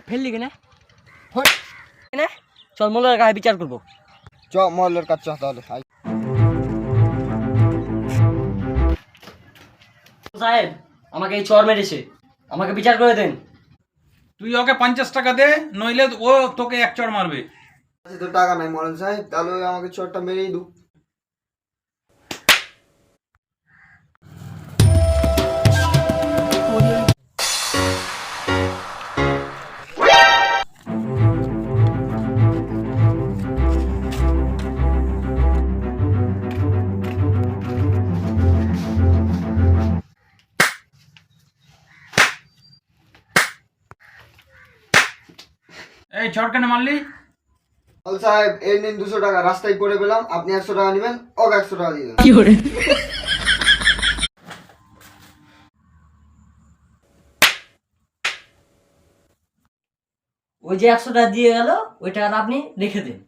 ফেললি কেনে কেনে চল মোল্লার গায়ে বিচার করবো। চ মহল্লার কাছে তাহলে। সাহেব আমাকে এই চর মেরেছে, আমাকে বিচার করে দেন। তুই ওকে 50 টাকা দে, নইলে ও তোকে এক চড় মারবে। তো টাকা নাই মরণ সাহেব, তাহলে ওই আমাকে চোরটা মেরেই দু। এই চড় কেন মারলি? বল সাহেব এই নিন 200 টাকা, রাস্তায় পড়ে পেলাম, আপনি 100 টাকা নেবেন, ওকে 100 টাকা দিয়ে দেন। ওই যে 100 টাকা দিয়ে গেল, ওই টাকাটা আপনি রেখে দেন।